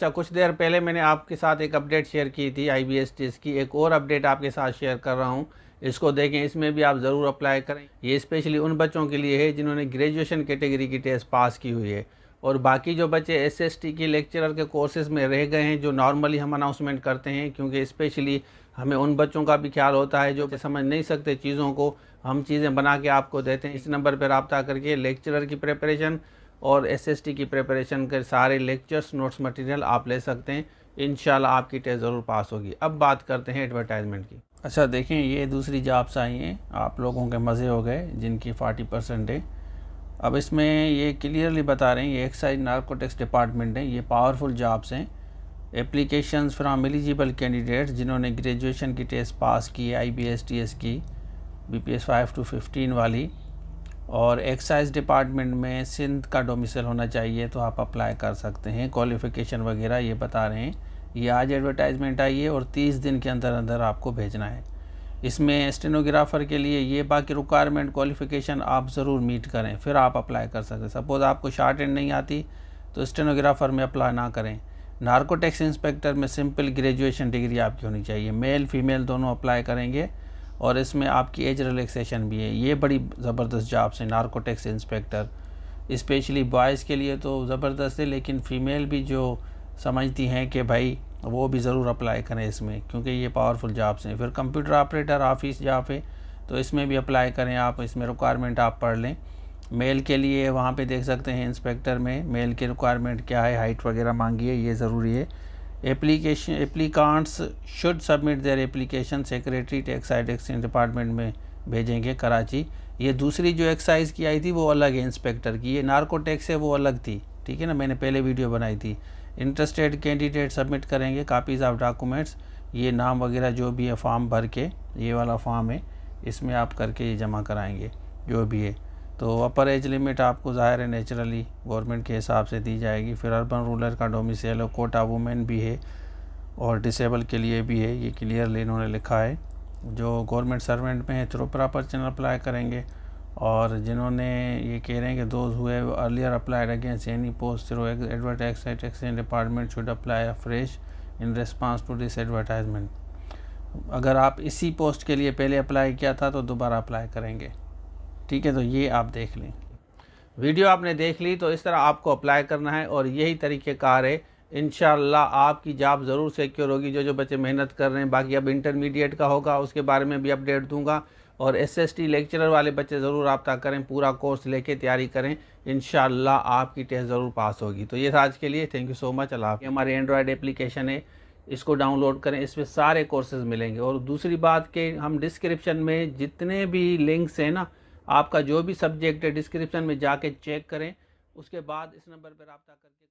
अच्छा, कुछ देर पहले मैंने आपके साथ एक अपडेट शेयर की थी IBS टेस्ट की। एक और अपडेट आपके साथ शेयर कर रहा हूँ, इसको देखें, इसमें भी आप ज़रूर अप्लाई करें। ये स्पेशली उन बच्चों के लिए है जिन्होंने ग्रेजुएशन कैटेगरी की टेस्ट पास की हुई है, और बाकी जो बच्चे SST की लेक्चरर के कोर्सेज़ में रह गए हैं, जो नॉर्मली हम अनाउंसमेंट करते हैं, क्योंकि स्पेशली हमें उन बच्चों का भी ख्याल होता है जो समझ नहीं सकते चीज़ों को, हम चीज़ें बना के आपको देते हैं। इस नंबर पर रब्ता करके लेक्चरर की प्रिपरेशन और SST की प्रिपरेशन के सारे लेक्चर्स, नोट्स, मटेरियल आप ले सकते हैं। इंशाल्लाह आपकी टेस्ट ज़रूर पास होगी। अब बात करते हैं एडवर्टाइजमेंट की। अच्छा देखें, ये दूसरी जॉब्स आई हैं, आप लोगों के मज़े हो गए जिनकी 40% है। अब इसमें ये क्लियरली बता रहे हैं, ये एक्साइज नारकोटिक्स डिपार्टमेंट है, ये पावरफुल जॉब्स हैं। एप्लीकेशंस फ्राम एलिजिबल कैंडिडेट्स जिन्होंने ग्रेजुएशन की टेस्ट पास की है, IBS TS की, BPS 5 to 15 वाली, और एक्साइज डिपार्टमेंट में सिंध का डोमिसाइल होना चाहिए, तो आप अप्लाई कर सकते हैं। क्वालिफ़िकेशन वगैरह ये बता रहे हैं। ये आज एडवर्टाइजमेंट आई है और 30 दिन के अंदर अंदर आपको भेजना है। इसमें स्टेनोग्राफ़र के लिए ये बाकी रिक्वायरमेंट, क्वालिफ़िकेशन आप ज़रूर मीट करें, फिर आप अप्लाई कर सकते हैं। सपोज़ आपको शॉर्ट हैंड नहीं आती तो स्टेनोग्राफ़र में अप्लाई ना करें। नार्कोटिक्स इंस्पेक्टर में सिंपल ग्रेजुएशन डिग्री आपकी होनी चाहिए। मेल फीमेल दोनों अप्लाई करेंगे, और इसमें आपकी एज रिलैक्सेशन भी है। ये बड़ी ज़बरदस्त जॉब्स हैं नार्कोटिक्स इंस्पेक्टर, स्पेशली बॉयज़ के लिए तो ज़बरदस्त है, लेकिन फ़ीमेल भी जो समझती हैं कि भाई वो भी ज़रूर अप्लाई करें इसमें, क्योंकि ये पावरफुल जॉब्स हैं। फिर कंप्यूटर ऑपरेटर ऑफिस जॉब है, तो इसमें भी अप्लाई करें आप। इसमें रिक्वायरमेंट आप पढ़ लें। मेल के लिए वहाँ पे देख सकते हैं इंस्पेक्टर में मेल की रिक्वायरमेंट क्या है, हाइट वगैरह मांगी है, ये ज़रूरी है। Applicants should submit their application secretary excise exchange department में भेजेंगे, कराची। ये दूसरी जो एक्साइज की आई थी वो अलग है इंस्पेक्टर की, ये नार्कोटेक्स है वो अलग थी, ठीक है ना, मैंने पहले वीडियो बनाई थी। इंटरेस्टेड कैंडिडेट सबमिट करेंगे कापीज़ ऑफ डॉक्यूमेंट्स, ये नाम वगैरह जो भी है फॉर्म भर के, ये वाला फॉर्म है, इसमें आप करके ये जमा कराएंगे जो भी है। तो अपर एज लिमिट आपको ज़ाहिर है नेचुरली गवर्नमेंट के हिसाब से दी जाएगी। फिर अर्बन रूरल का डोमिसाइल और कोटा वुमेन भी है, और डिसेबल के लिए भी है, ये क्लियरली इन्होंने लिखा है। जो गवर्नमेंट सर्वेंट में है थ्रू प्रॉपर चैनल अप्लाई करेंगे, और जिन्होंने ये कह रहे हैं कि those who earlier applied against any post through advertise exchange department should apply fresh in response to this advertisement. अगर आप इसी पोस्ट के लिए पहले अप्लाई किया था तो दोबारा अप्लाई करेंगे, ठीक है। तो ये आप देख लें, वीडियो आपने देख ली, तो इस तरह आपको अप्लाई करना है, और यही तरीक़ेकार है। इंशाल्लाह आपकी जॉब ज़रूर सिक्योर होगी, जो बच्चे मेहनत कर रहे हैं। बाकी अब इंटरमीडिएट का होगा, उसके बारे में भी अपडेट दूंगा, और SST लेक्चरर वाले बच्चे ज़रूर रब्ता करें, पूरा कोर्स लेके तैयारी करें। इंशाल्लाह आपकी टेस्ट ज़रूर पास होगी। तो ये था आज के लिए, थैंक यू सो मच। अल्लाह हाफ़िज़। हमारे एंड्रॉयड एप्लीकेशन है, इसको डाउनलोड करें, इसमें सारे कोर्सेज मिलेंगे। और दूसरी बात कि हम डिस्क्रिप्शन में जितने भी लिंक्स हैं ना, आपका जो भी सब्जेक्ट है डिस्क्रिप्शन में जाके चेक करें, उसके बाद इस नंबर पर रब्ता करके